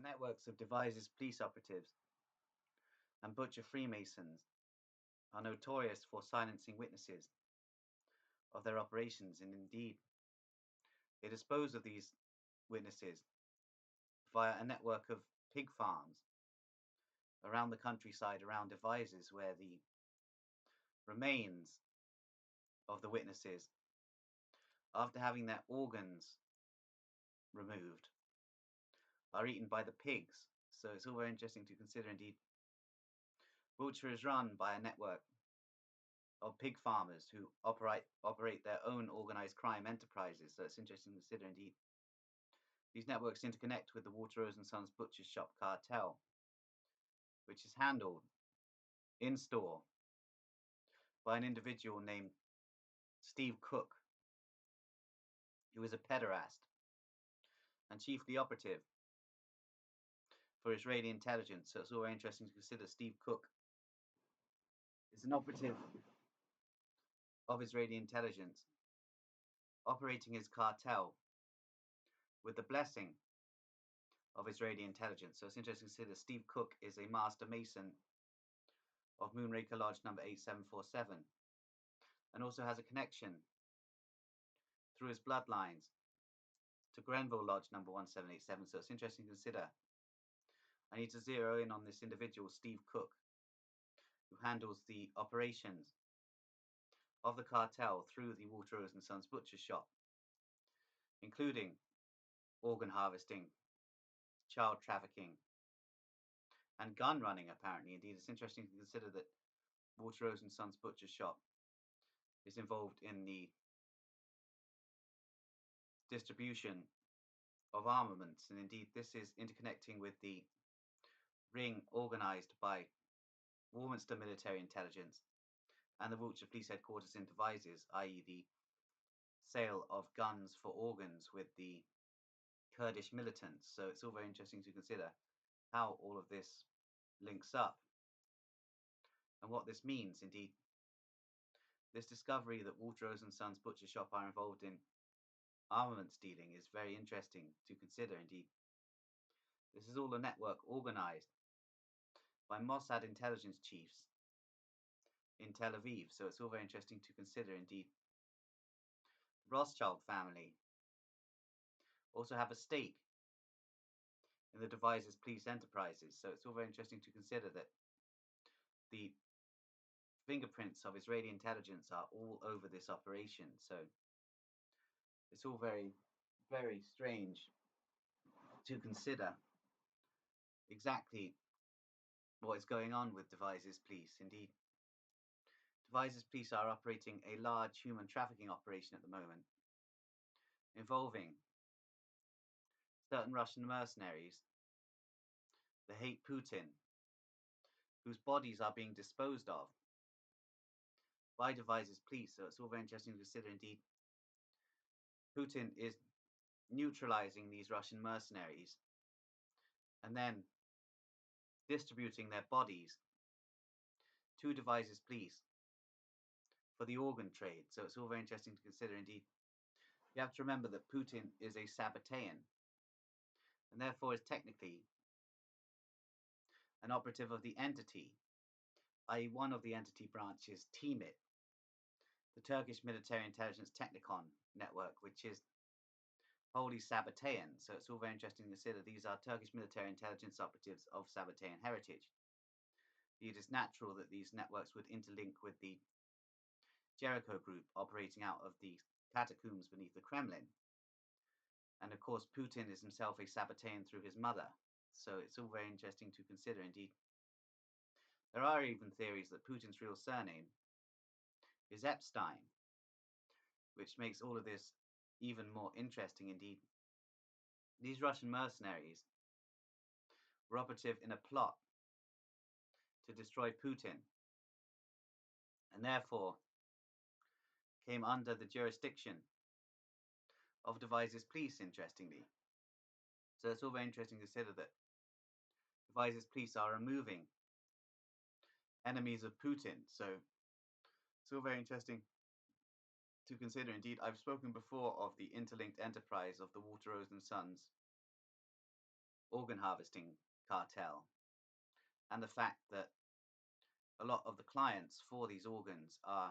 The networks of devices police operatives and butcher Freemasons are notorious for silencing witnesses of their operations, and indeed, they dispose of these witnesses via a network of pig farms around the countryside, around devices where the remains of the witnesses, after having their organs removed, are eaten by the pigs. So it's all very interesting to consider. Indeed, Wiltshire is run by a network of pig farmers who operate their own organized crime enterprises. So it's interesting to consider. Indeed, these networks interconnect with the Waterrose and Sons butcher's shop cartel, which is handled in store by an individual named Steve Cook, who is a pederast and chiefly operative for Israeli intelligence. So it's all very interesting to consider. Steve Cook is an operative of Israeli intelligence operating his cartel with the blessing of Israeli intelligence. So it's interesting to consider. Steve Cook is a master mason of Moonraker Lodge number 8747 and also has a connection through his bloodlines to Grenville Lodge number 1787. So it's interesting to consider. I need to zero in on this individual, Steve Cook, who handles the operations of the cartel through the Waterrose and Sons butcher shop, including organ harvesting, child trafficking, and gun running, apparently. Indeed, it's interesting to consider that Waterrose and Sons butcher shop is involved in the distribution of armaments, and indeed this is interconnecting with the ring organized by Warminster Military Intelligence and the Wiltshire Police Headquarters in Devizes, i.e. the sale of guns for organs with the Kurdish militants. So it's all very interesting to consider how all of this links up and what this means. Indeed, this discovery that Waterrose and Sons butcher shop are involved in armaments dealing is very interesting to consider. Indeed, this is all a network organized by Mossad intelligence chiefs in Tel Aviv. So it's all very interesting to consider. Indeed, the Rothschild family also have a stake in the Devizes police enterprises. So it's all very interesting to consider that the fingerprints of Israeli intelligence are all over this operation. So it's all very, very strange to consider exactly what is going on with Devizes police. Indeed, Devizes police are operating a large human trafficking operation at the moment, involving certain Russian mercenaries that hate Putin, whose bodies are being disposed of by Devizes police. So it's all very interesting to consider. Indeed, Putin is neutralizing these Russian mercenaries and then distributing their bodies to Devizes police for the organ trade. So it's all very interesting to consider. Indeed, you have to remember that Putin is a Sabbatean and therefore is technically an operative of the entity, i.e. one of the entity branches, TMIT, the Turkish Military Intelligence Technicon Network, which is wholly Sabbatean. So it's all very interesting to consider. These are Turkish military intelligence operatives of Sabbatean heritage. It is natural that these networks would interlink with the Jericho group operating out of the catacombs beneath the Kremlin. And of course, Putin is himself a Sabbatean through his mother. So it's all very interesting to consider. Indeed, there are even theories that Putin's real surname is Epstein, which makes all of this even more interesting. Indeed, these Russian mercenaries were operative in a plot to destroy Putin, and therefore came under the jurisdiction of Devizes police, interestingly. So it's all very interesting to consider that Devizes police are removing enemies of Putin. So it's all very interesting to consider. Indeed, I've spoken before of the interlinked enterprise of the Waterrose and Sons organ harvesting cartel, and the fact that a lot of the clients for these organs are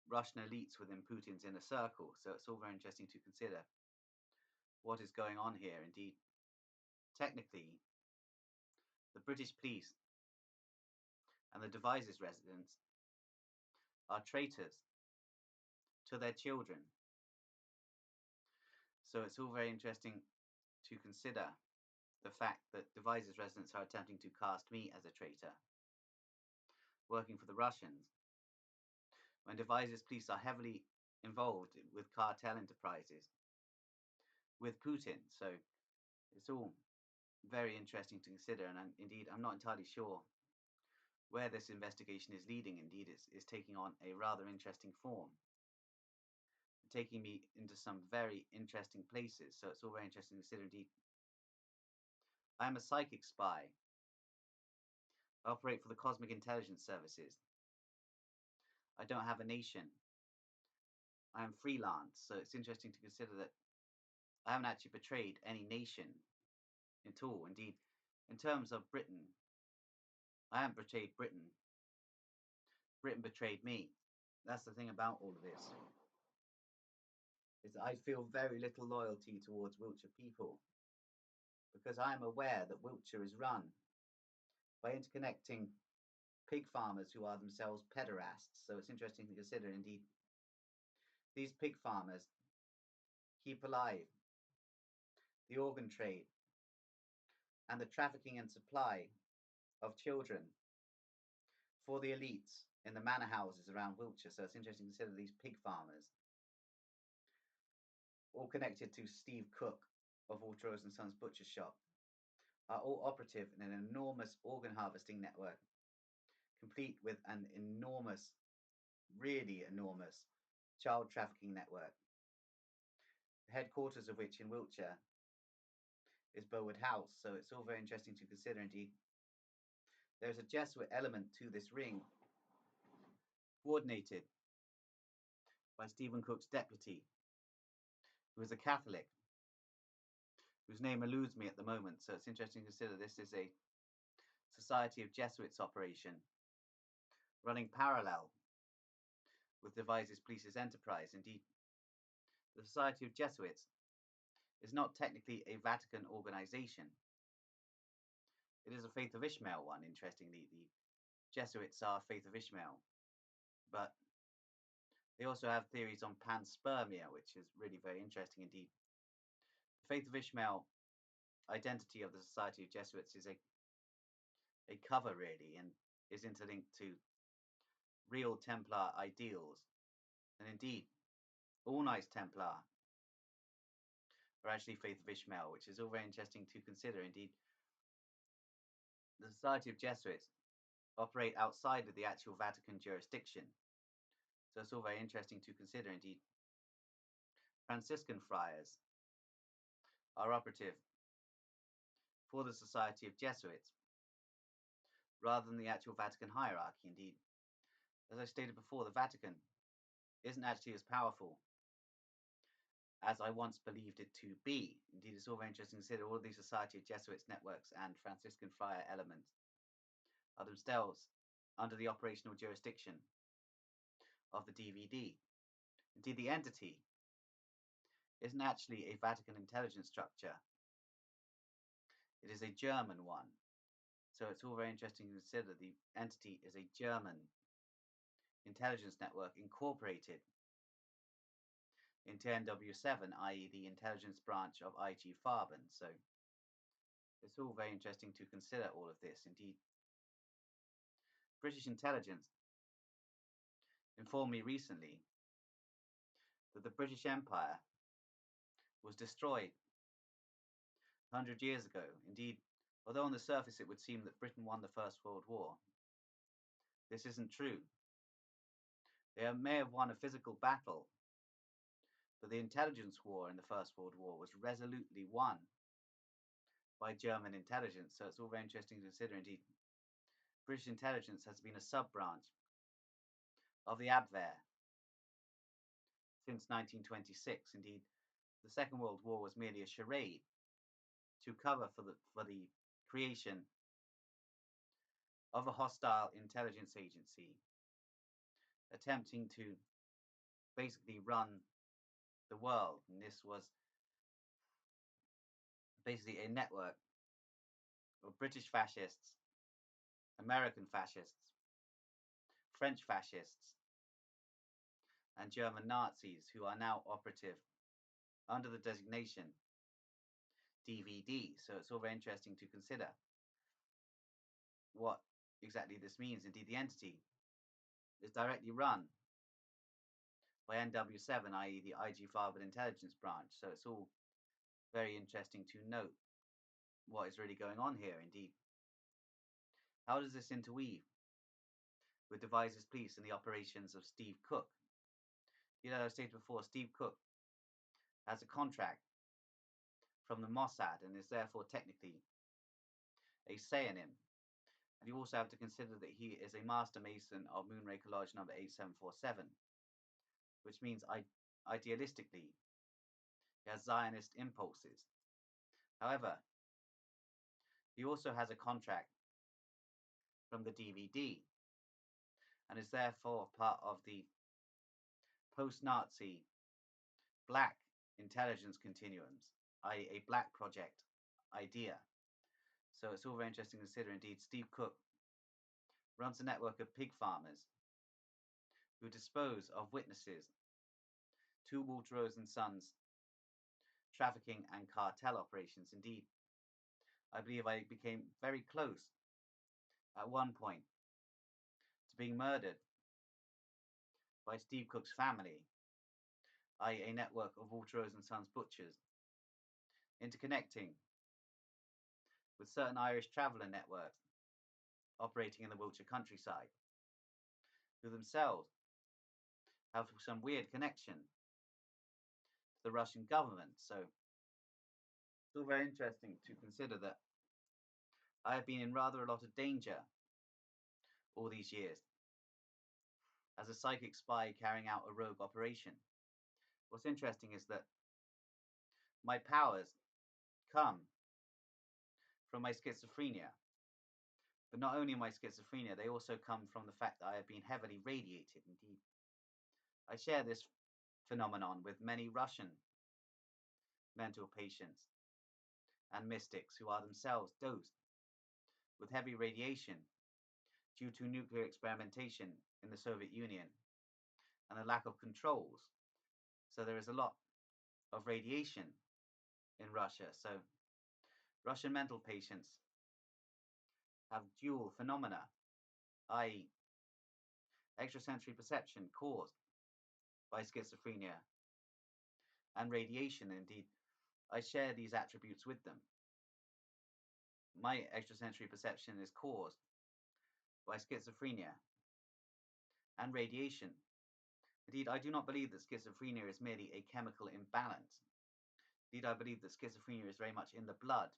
Russian elites within Putin's inner circle. So it's all very interesting to consider what is going on here. Indeed, technically, the British police and the Devizes residents are traitors to their children. So it's all very interesting to consider the fact that Devizes residents are attempting to cast me as a traitor, working for the Russians, when Devizes police are heavily involved with cartel enterprises with Putin. So it's all very interesting to consider, and indeed I'm not entirely sure where this investigation is leading. Indeed, it's taking on a rather interesting form, taking me into some very interesting places. So it's all very interesting to consider. Indeed, I am a psychic spy. I operate for the Cosmic Intelligence Services. I don't have a nation. I am freelance. So it's interesting to consider that I haven't actually betrayed any nation at all. Indeed, in terms of Britain, I haven't betrayed Britain. Britain betrayed me. That's the thing about all of this, is that I feel very little loyalty towards Wiltshire people, because I am aware that Wiltshire is run by interconnecting pig farmers who are themselves pederasts. So it's interesting to consider. Indeed, these pig farmers keep alive the organ trade and the trafficking and supply of children for the elites in the manor houses around Wiltshire. So it's interesting to consider these pig farmers, all connected to Steve Cook of Walter and Sons Butcher Shop, are all operative in an enormous organ harvesting network, complete with an enormous, really enormous child trafficking network, the headquarters of which in Wiltshire is Burwood House. So it's all very interesting to consider. Indeed, there's a Jesuit element to this ring, coordinated by Stephen Cook's deputy, who is a Catholic, whose name eludes me at the moment. So it's interesting to consider this is a Society of Jesuits operation running parallel with Devizes Police's enterprise. Indeed, the Society of Jesuits is not technically a Vatican organization. It is a Faith of Ishmael one, interestingly. The Jesuits are Faith of Ishmael, but they also have theories on panspermia, which is really very interesting indeed. The Faith of Ishmael identity of the Society of Jesuits is a cover, really, and is interlinked to real Templar ideals. And indeed, all Knights Templar are actually Faith of Ishmael, which is all very interesting to consider. Indeed, the Society of Jesuits operate outside of the actual Vatican jurisdiction. So it's all very interesting to consider. Indeed, Franciscan friars are operative for the Society of Jesuits rather than the actual Vatican hierarchy. Indeed, as I stated before, the Vatican isn't actually as powerful as I once believed it to be. Indeed, it's all very interesting to consider all of these Society of Jesuits networks and Franciscan friar elements are themselves under the operational jurisdiction of the DVD. Indeed, the entity isn't actually a Vatican intelligence structure. It is a German one. So it's all very interesting to consider the entity is a German intelligence network incorporated into NW7, i.e. the intelligence branch of IG Farben. So it's all very interesting to consider all of this. Indeed, British intelligence informed me recently that the British Empire was destroyed 100 years ago. Indeed, although on the surface it would seem that Britain won the First World War, this isn't true. They may have won a physical battle, but the intelligence war in the First World War was resolutely won by German intelligence. So it's all very interesting to consider. Indeed, British intelligence has been a sub-branch of the Abwehr since 1926. Indeed, the Second World War was merely a charade to cover for the creation of a hostile intelligence agency attempting to basically run the world. And this was basically a network of British fascists, American fascists, French fascists, and German Nazis who are now operative under the designation DVD. So it's all very interesting to consider what exactly this means. Indeed, the entity is directly run by NW7, i.e. the IG Farben Intelligence Branch. So it's all very interesting to note what is really going on here. Indeed, how does this interweave with Devizes Police and the operations of Steve Cook? You know, as I stated before, Steve Cook has a contract from the Mossad and is therefore technically a say in him. And you also have to consider that he is a Master Mason of Moonraker Lodge number 8747, which means idealistically he has Zionist impulses. However, he also has a contract from the DVD and is therefore part of the post-Nazi black intelligence continuums, i.e. a black project idea. So it's all very interesting to consider. Indeed, Steve Cook runs a network of pig farmers who dispose of witnesses to Walter Rose and Sons trafficking and cartel operations. Indeed, I believe I became very close at one point to being murdered by Steve Cook's family, i.e. a network of Walter Rose and Sons butchers, interconnecting with certain Irish traveller networks operating in the Wiltshire countryside, who themselves have some weird connection to the Russian government. So it's all very interesting to consider that I have been in rather a lot of danger all these years as a psychic spy carrying out a rogue operation. What's interesting is that my powers come from my schizophrenia. But not only my schizophrenia, they also come from the fact that I have been heavily radiated. Indeed, I share this phenomenon with many Russian mental patients and mystics who are themselves dosed with heavy radiation due to nuclear experimentation in the Soviet Union and a lack of controls. So there is a lot of radiation in Russia. So Russian mental patients have dual phenomena, i.e. extrasensory perception caused by schizophrenia and radiation. Indeed, I share these attributes with them. My extrasensory perception is caused by schizophrenia and radiation. Indeed, I do not believe that schizophrenia is merely a chemical imbalance. Indeed, I believe that schizophrenia is very much in the blood.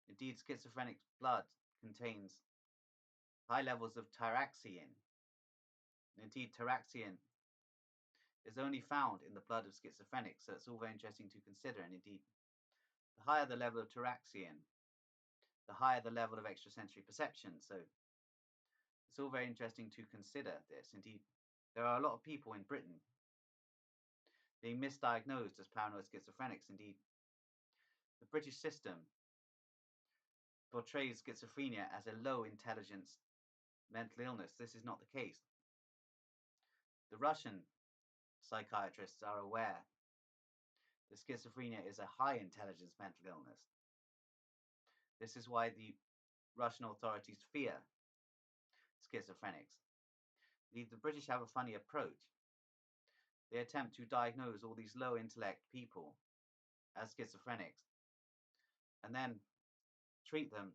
Indeed, schizophrenic blood contains high levels of taraxiin. Indeed, taraxiin is only found in the blood of schizophrenics, so it's all very interesting to consider. And indeed, the higher the level of taraxiin, the higher the level of extrasensory perception. So it's all very interesting to consider this. Indeed, there are a lot of people in Britain being misdiagnosed as paranoid schizophrenics. Indeed, the British system portrays schizophrenia as a low intelligence mental illness. This is not the case. The Russian psychiatrists are aware that schizophrenia is a high intelligence mental illness. This is why the Russian authorities fear schizophrenics. The British have a funny approach. They attempt to diagnose all these low intellect people as schizophrenics and then treat them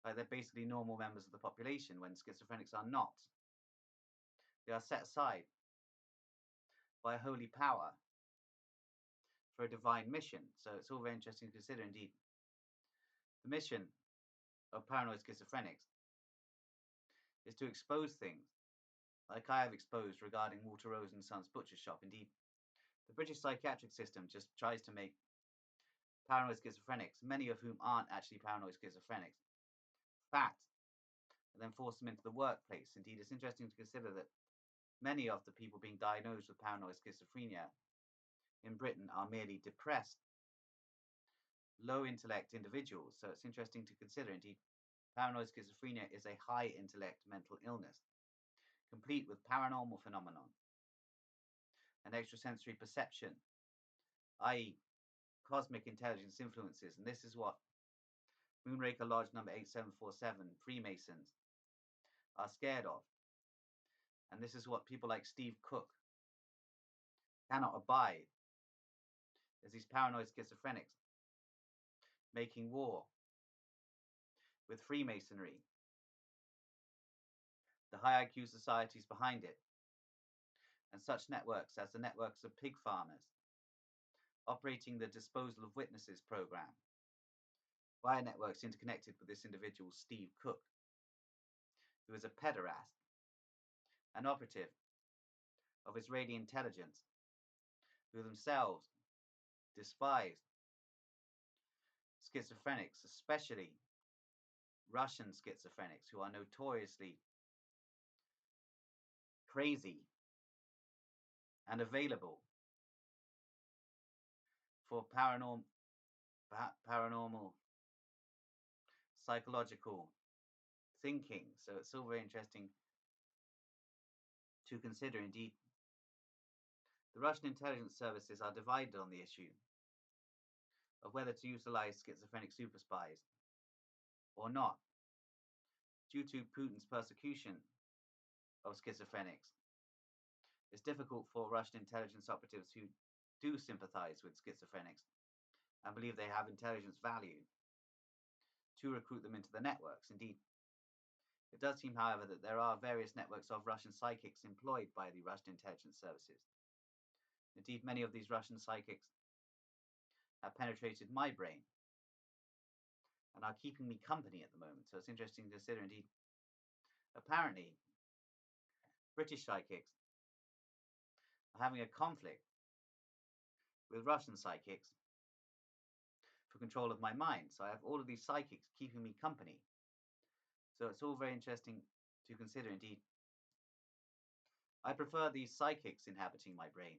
like they're basically normal members of the population when schizophrenics are not. They are set aside by a holy power for a divine mission. So it's all very interesting to consider. Indeed, the mission of paranoid schizophrenics is to expose things like I have exposed regarding Walter Rose and Sons butcher shop. Indeed, the British psychiatric system just tries to make paranoid schizophrenics, many of whom aren't actually paranoid schizophrenics, fat, and then force them into the workplace. Indeed, it's interesting to consider that many of the people being diagnosed with paranoid schizophrenia in Britain are merely depressed, low intellect individuals. So it's interesting to consider. Indeed, paranoid schizophrenia is a high intellect mental illness, complete with paranormal phenomenon and extrasensory perception, i.e., cosmic intelligence influences. And this is what Moonraker Lodge number 8747 Freemasons are scared of. And this is what people like Steve Cook cannot abide, as these paranoid schizophrenics making war with Freemasonry, the high IQ societies behind it, and such networks as the networks of pig farmers, operating the disposal of witnesses program via networks interconnected with this individual, Steve Cook, who is a pederast, an operative of Israeli intelligence, who themselves despise schizophrenics, especially Russian schizophrenics, who are notoriously crazy and available for paranormal, psychological thinking. So it's all very interesting to consider. Indeed, the Russian intelligence services are divided on the issue of whether to utilize schizophrenic super spies or not, due to Putin's persecution of schizophrenics. It's difficult for Russian intelligence operatives who do sympathize with schizophrenics and believe they have intelligence value to recruit them into the networks. Indeed, it does seem, however, that there are various networks of Russian psychics employed by the Russian intelligence services. Indeed, many of these Russian psychics have penetrated my brain and are keeping me company at the moment. So it's interesting to consider. Indeed, apparently, British psychics are having a conflict with Russian psychics for control of my mind. So I have all of these psychics keeping me company. So it's all very interesting to consider. Indeed, I prefer these psychics inhabiting my brain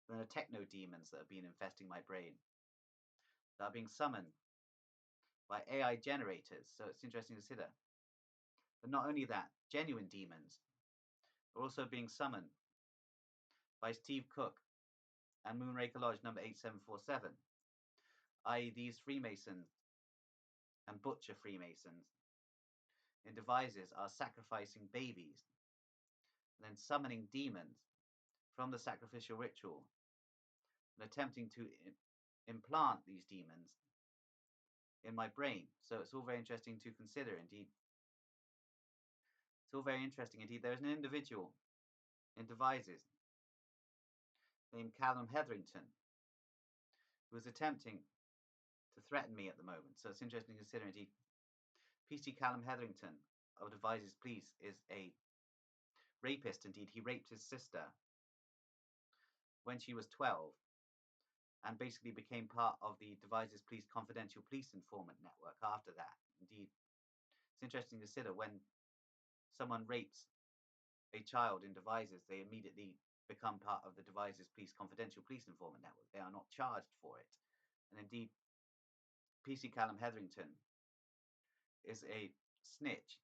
than the techno demons that have been infesting my brain, that are being summoned by AI generators. So it's interesting to consider. But not only that, genuine demons are also being summoned by Steve Cook and Moonraker Lodge number 8747, i.e. these Freemasons and butcher Freemasons in devices are sacrificing babies and then summoning demons from the sacrificial ritual and attempting to implant these demons in my brain. So it's all very interesting to consider. Indeed, it's all very interesting. Indeed, there's an individual in devices named Callum Hetherington who is attempting to threaten me at the moment. So it's interesting to consider. Indeed, PC Callum Hetherington of Devices Police is a rapist. Indeed, he raped his sister when she was 12 and basically became part of the Devices Police confidential police informant network after that. Indeed, it's interesting to consider when someone rapes a child in Devices, they immediately become part of the Devices Police confidential police informant network. They are not charged for it. And indeed, PC Callum Hetherington is a snitch.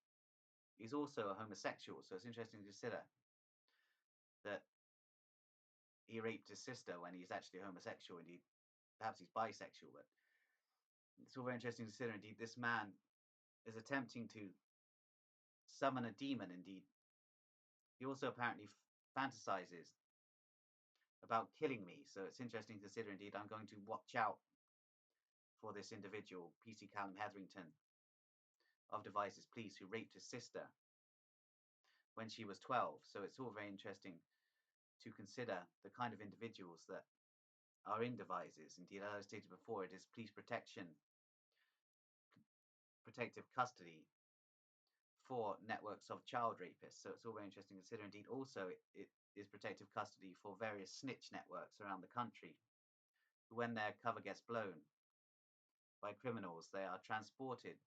He's also a homosexual, so it's interesting to consider that he raped his sister when he's actually homosexual. Indeed, perhaps he's bisexual, but it's all very interesting to consider. Indeed, this man is attempting to summon a demon. Indeed, he also apparently fantasizes about killing me. So it's interesting to consider. Indeed, I'm going to watch out for this individual, PC Callum Hetherington of Devices Police, who raped his sister when she was 12. So it's all very interesting to consider the kind of individuals that are in Devices. Indeed, as I stated before, it is police protection, protective custody for networks of child rapists. So it's all very interesting to consider. Indeed, also it is protective custody for various snitch networks around the country, who, when their cover gets blown, by criminals. They are transported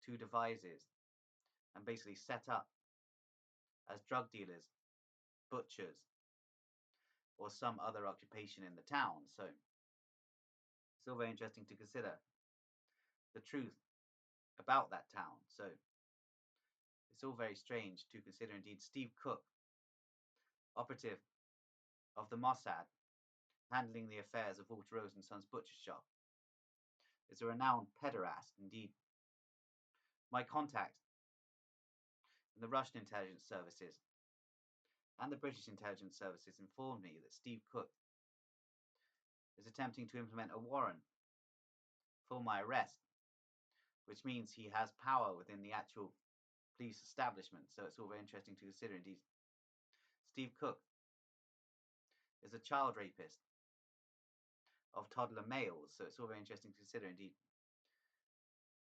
to Devizes and basically set up as drug dealers, butchers, or some other occupation in the town. So it's all very interesting to consider the truth about that town. So it's all very strange to consider. Indeed, Steve Cook, operative of the Mossad, handling the affairs of Walter Rose and Sons Butcher Shop, is a renowned pederast. Indeed, my contact in the Russian intelligence services and the British intelligence services informed me that Steve Cook is attempting to implement a warrant for my arrest, which means he has power within the actual police establishment. So it's all very interesting to consider. Indeed, Steve Cook is a child rapist of toddler males. So it's all very interesting to consider. Indeed,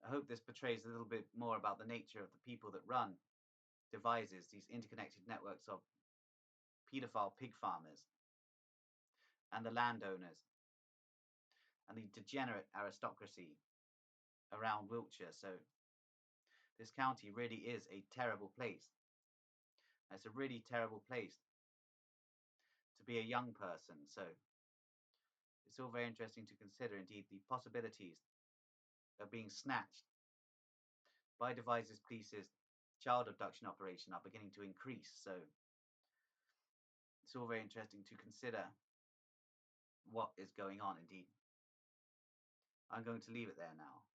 I hope this portrays a little bit more about the nature of the people that run Devizes, these interconnected networks of paedophile pig farmers and the landowners and the degenerate aristocracy around Wiltshire. So this county really is a terrible place. It's a really terrible place to be a young person. So it's all very interesting to consider. Indeed, the possibilities of being snatched by Devizes Police's child abduction operation are beginning to increase. So it's all very interesting to consider what is going on. Indeed, I'm going to leave it there now.